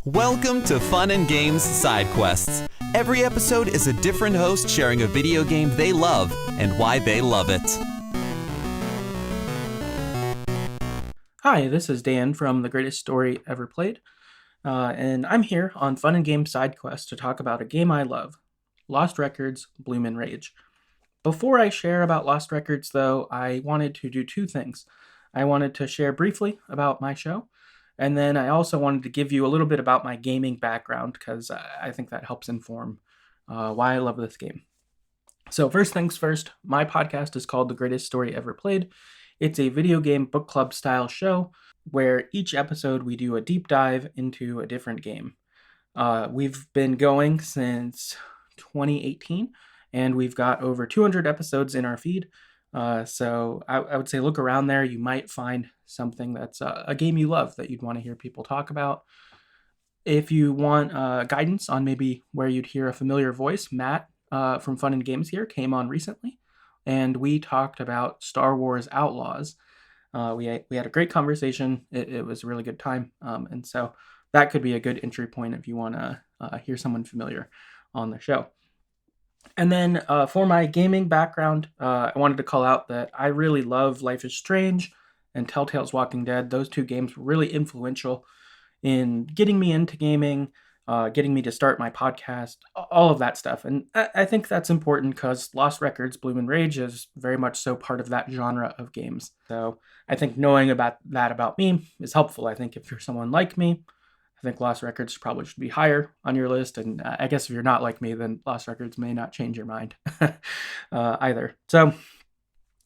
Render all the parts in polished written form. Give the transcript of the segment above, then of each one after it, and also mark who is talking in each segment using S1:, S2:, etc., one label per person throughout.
S1: Welcome to Fun and Games Side Quests. Every episode is a different host sharing a video game they love and why they love it.
S2: Hi, this is Dan from The Greatest Story Ever Played, and I'm here on Fun and Games Side Quest to talk about a game I love, Lost Records Bloom and Rage. Before I share about Lost Records, though, I wanted to do two things. I wanted to share briefly about my show, and then I also wanted to give you a little bit about my gaming background, because I think that helps inform why I love this game. So first things first, my podcast is called The Greatest Story Ever Played. It's a video game book club style show where each episode we do a deep dive into a different game. We've been going since 2018, and we've got over 200 episodes in our feed. So I would say look around there. You might find something that's a game you love that you'd want to hear people talk about. If you want guidance on maybe where you'd hear a familiar voice, Matt from Fun and Games here came on recently, and we talked about Star Wars Outlaws. We had a great conversation. It was a really good time, and so that could be a good entry point if you want to hear someone familiar on the show. And then for my gaming background, I wanted to call out that I really love Life is Strange and Telltale's Walking Dead. Those two games were really influential in getting me into gaming, getting me to start my podcast, all of that stuff. And I think that's important because Lost Records, Bloom and Rage is very much so part of that genre of games. So I think knowing about that about me is helpful. I think if you're someone like me, I think Lost Records probably should be higher on your list. And I guess if you're not like me, then Lost Records may not change your mind either. So,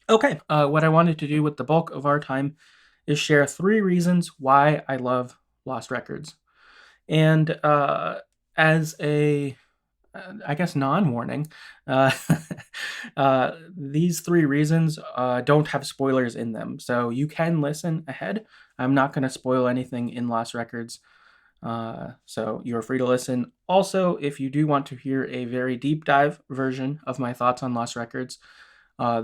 S2: okay, what I wanted to do with the bulk of our time is share 3 reasons why I love Lost Records. And as a, I guess, non-warning, these 3 reasons don't have spoilers in them. So you can listen ahead. I'm not going to spoil anything in Lost Records. So you're free to listen. Also, if you do want to hear a very deep dive version of my thoughts on Lost Records,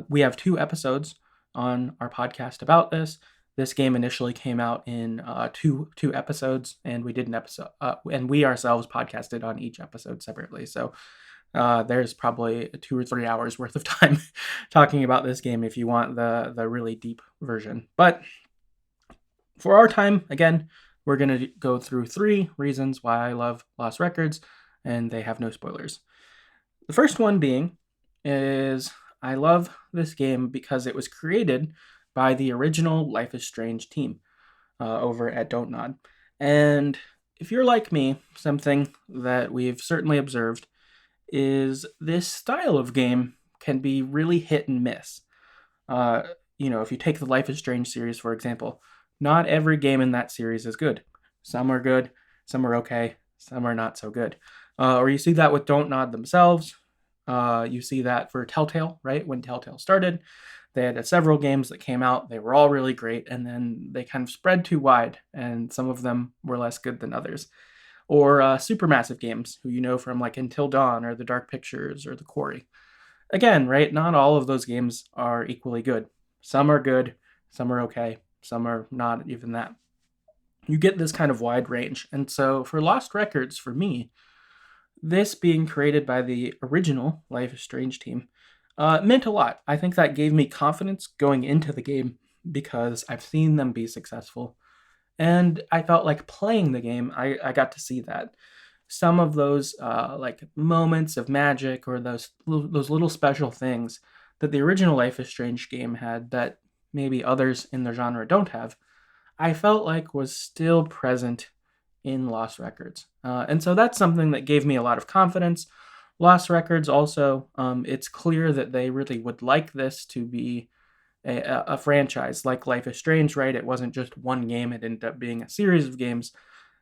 S2: we have 2 episodes on our podcast about this. This game initially came out in two episodes, and we did an episode, and we ourselves podcasted on each episode separately. So there's probably 2 or 3 hours worth of time talking about this game if you want the really deep version. But for our time, again, we're going to go through 3 reasons why I love Lost Records, and they have no spoilers. The first one being is I love this game because it was created by the original Life is Strange team over at Don't Nod. And if you're like me, something that we've certainly observed is this style of game can be really hit and miss. If you take the Life is Strange series, for example, not every game in that series is good. Some are good, some are okay, some are not so good. Or you see that with Don't Nod themselves. You see that for Telltale, right? When Telltale started, they had several games that came out. They were all really great, and then they kind of spread too wide, and some of them were less good than others. Or Supermassive games, who you know from like Until Dawn or The Dark Pictures or The Quarry. Again, right, not all of those games are equally good. Some are good, some are okay, some are not even that. You get this kind of wide range. And so for Lost Records, for me, this being created by the original Life is Strange team meant a lot. I think that gave me confidence going into the game because I've seen them be successful. And I felt like playing the game, I got to see that. Some of those like moments of magic or those little special things that the original Life is Strange game had that maybe others in the genre don't have, I felt like was still present in Lost Records. And so that's something that gave me a lot of confidence. Lost Records also, it's clear that they really would like this to be a franchise like Life is Strange, right? It wasn't just one game, it ended up being a series of games,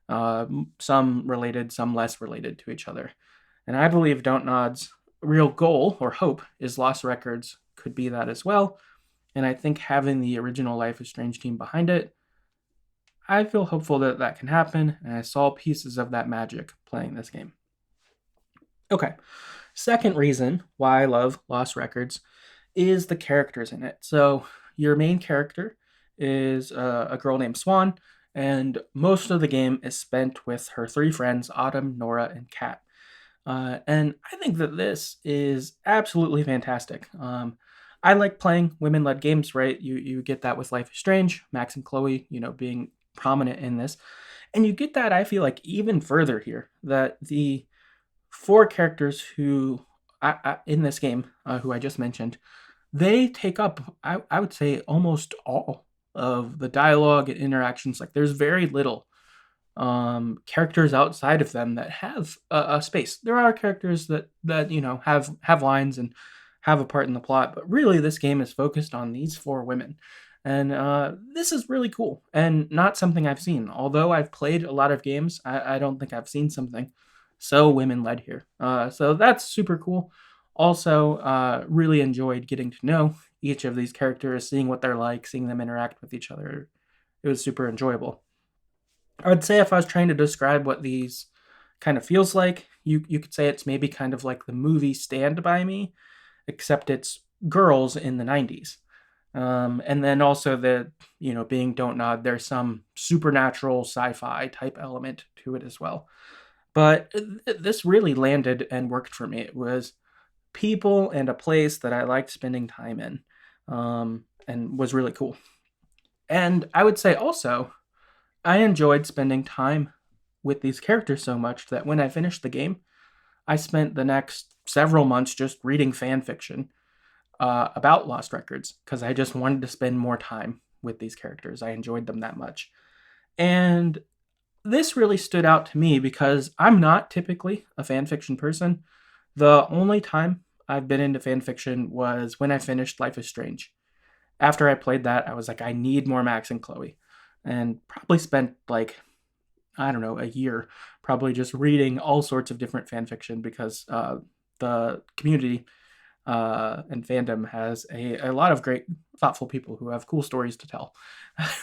S2: some related, some less related to each other. And I believe Don't Nod's real goal or hope is Lost Records could be that as well. And I think having the original Life is Strange team behind it, I feel hopeful that that can happen, and I saw pieces of that magic playing this game. Okay, second reason why I love Lost Records is the characters in it. So your main character is a girl named Swan, And most of the game is spent with her three friends, Autumn, Nora, and Kat. And I think that this is absolutely fantastic. I like playing women-led games, right? You get that with Life is Strange, Max and Chloe, being prominent in this, and you get that I feel like even further here. That the four characters who in this game, who I just mentioned, they take up I would say almost all of the dialogue and interactions. Like there's very little characters outside of them that have a space. There are characters that have lines and have a part in the plot, but really this game is focused on these four women, and this is really cool and not something I've seen. Although I've played a lot of games, I don't think I've seen something so women led here. So that's super cool. Also, really enjoyed getting to know each of these characters, seeing what they're like, seeing them interact with each other. It was super enjoyable. I would say if I was trying to describe what these kind of feels like, you could say it's maybe kind of like the movie Stand By Me, except it's girls in the 90s. And then also being Don't Nod, there's some supernatural sci-fi type element to it as well. But this really landed and worked for me. It was people and a place that I liked spending time in, and was really cool. And I would say also, I enjoyed spending time with these characters so much that when I finished the game, I spent the next several months just reading fan fiction about Lost Records because I just wanted to spend more time with these characters. I enjoyed them that much. And this really stood out to me because I'm not typically a fan fiction person. The only time I've been into fan fiction was when I finished Life is Strange. After I played that, I was like, I need more Max and Chloe. And probably spent like, I don't know, a year probably just reading all sorts of different fan fiction because the community and fandom has a lot of great, thoughtful people who have cool stories to tell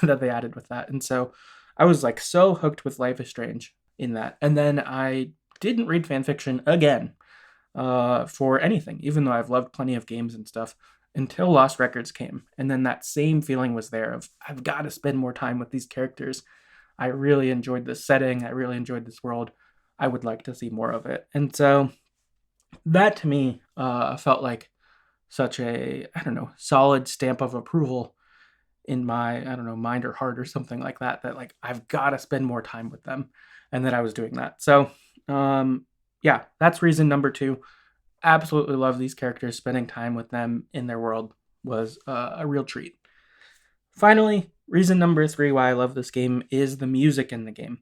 S2: that they added with that. And so I was like so hooked with Life is Strange in that. And then I didn't read fan fiction again for anything, even though I've loved plenty of games and stuff until Lost Records came. And then that same feeling was there of I've got to spend more time with these characters. I really enjoyed this setting. I really enjoyed this world. I would like to see more of it. And so that to me felt like such a, I don't know, solid stamp of approval in my, I don't know, mind or heart or something like that, that like I've got to spend more time with them, and that I was doing that. So, yeah, that's reason number two. Absolutely love these characters. Spending time with them in their world was a real treat. Finally, reason number three why I love this game is the music in the game.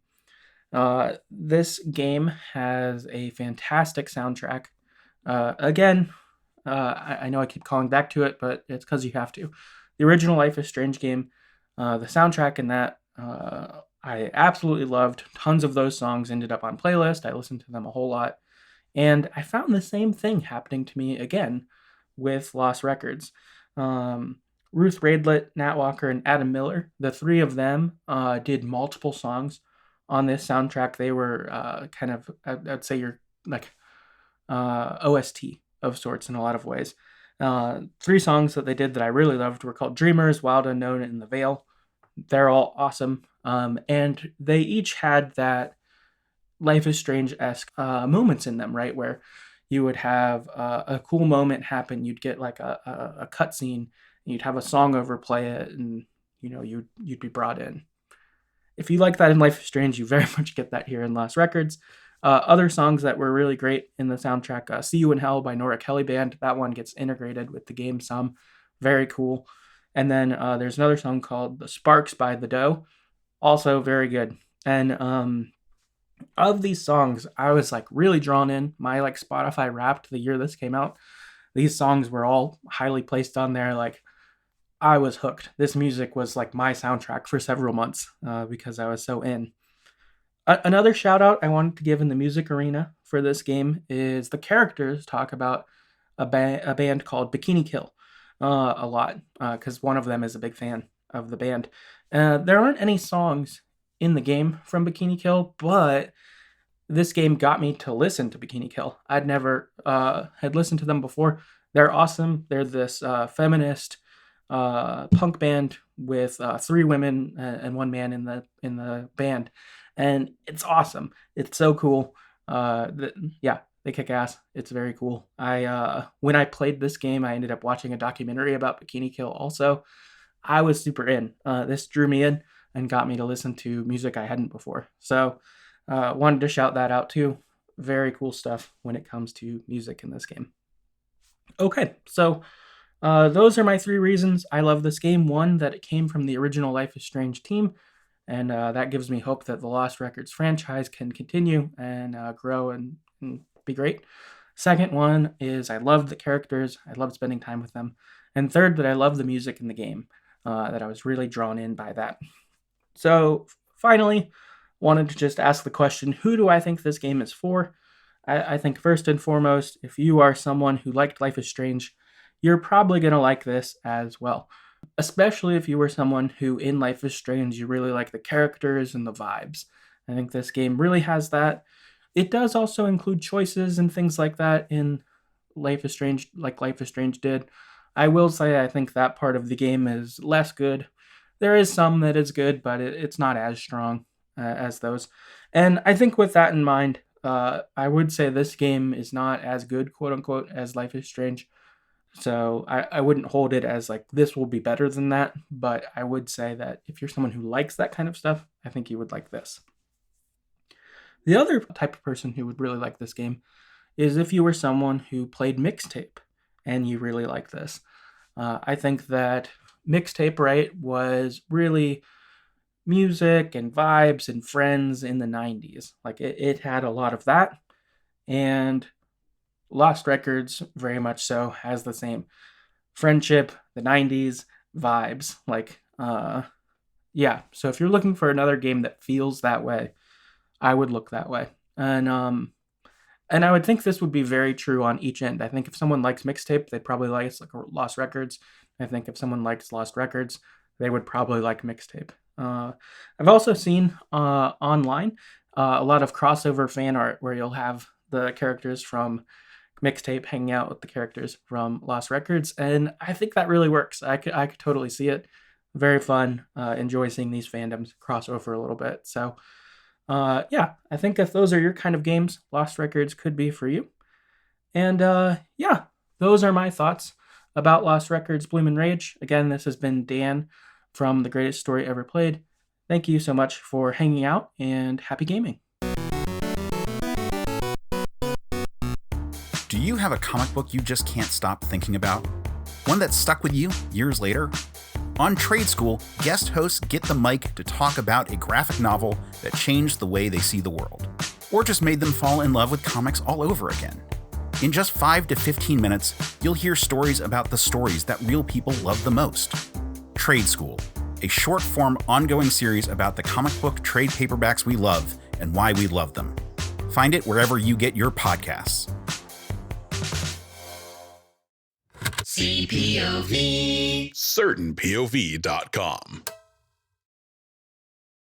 S2: This game has a fantastic soundtrack. Again, I know I keep calling back to it, but it's because you have to. The original Life is Strange game, the soundtrack in that, I absolutely loved. Tons of those songs ended up on playlist. I listened to them a whole lot. And I found the same thing happening to me again with Lost Records. Ruth Raidlet, Nat Walker, and Adam Miller, the three of them did multiple songs on this soundtrack. They were kind of, I'd say, you're like OST of sorts in a lot of ways. Three songs that they did that I really loved were called Dreamers, Wild Unknown, and The Veil. They're all awesome. And they each had that Life is Strange-esque moments in them, right? Where you would have a cool moment happen. You'd get like a cutscene, and you'd have a song overplay it, and you'd be brought in. If you like that in Life is Strange, you very much get that here in Lost Records. Other songs that were really great in the soundtrack, See You in Hell by Nora Kelly Band. That one gets integrated with the game some. Very cool. And then there's another song called The Sparks by The Doe. Also very good. And of these songs, I was like really drawn in. My like Spotify Wrapped the year this came out. These songs were all highly placed on there. Like I was hooked. This music was like my soundtrack for several months because I was so in. Another shout out I wanted to give in the music arena for this game is the characters talk about a band called Bikini Kill a lot because one of them is a big fan of the band. There aren't any songs in the game from Bikini Kill, but this game got me to listen to Bikini Kill. I'd never had listened to them before. They're awesome. They're this feminist punk band with 3 women and 1 man in the band, and it's awesome. It's so cool. Yeah, they kick ass. It's very cool. When I played this game, I ended up watching a documentary about Bikini Kill also. I was super in. This drew me in and got me to listen to music I hadn't before. So, wanted to shout that out too. Very cool stuff when it comes to music in this game. Okay, so those are my 3 reasons I love this game. One, that it came from the original Life is Strange team, and that gives me hope that the Lost Records franchise can continue and grow and be great. Second one is I loved the characters. I loved spending time with them. And third, that I love the music in the game, that I was really drawn in by that. So finally, wanted to just ask the question, who do I think this game is for? I think first and foremost, if you are someone who liked Life is Strange, you're probably going to like this as well. Especially if you were someone who, in Life is Strange, you really like the characters and the vibes. I think this game really has that. It does also include choices and things like that in Life is Strange, like Life is Strange did. I will say I think that part of the game is less good. There is some that is good, but it's not as strong as those. And I think with that in mind, I would say this game is not as good, quote unquote, as Life is Strange. So I wouldn't hold it as like this will be better than that, but I would say that if you're someone who likes that kind of stuff, I think you would like this. The other type of person who would really like this game is if you were someone who played Mixtape and you really like this. I think that Mixtape, right, was really music and vibes and friends in the 90s. Like it had a lot of that. And Lost Records very much so has the same friendship, the 90s vibes. Like, yeah. So if you're looking for another game that feels that way, I would look that way. And I would think this would be very true on each end. I think if someone likes Mixtape, they'd probably like Lost Records. I think if someone likes Lost Records, they would probably like Mixtape. I've also seen online a lot of crossover fan art where you'll have the characters from Mixtape hanging out with the characters from Lost Records, and I think that really works. I could totally see it. Very fun. Enjoy seeing these fandoms cross over a little bit. So, yeah, I think if those are your kind of games, Lost Records could be for you. And yeah, those are my thoughts about Lost Records Bloom and Rage. Again, this has been Dan from The Greatest Story Ever Played. Thank you so much for hanging out, and happy gaming.
S3: Do you have a comic book you just can't stop thinking about? One that stuck with you years later? On Trade School, guest hosts get the mic to talk about a graphic novel that changed the way they see the world, or just made them fall in love with comics all over again. In just 5 to 15 minutes, you'll hear stories about the stories that real people love the most. Trade School, a short-form ongoing series about the comic book trade paperbacks we love and why we love them. Find it wherever you get your podcasts.
S4: CPOV. CertainPOV.com.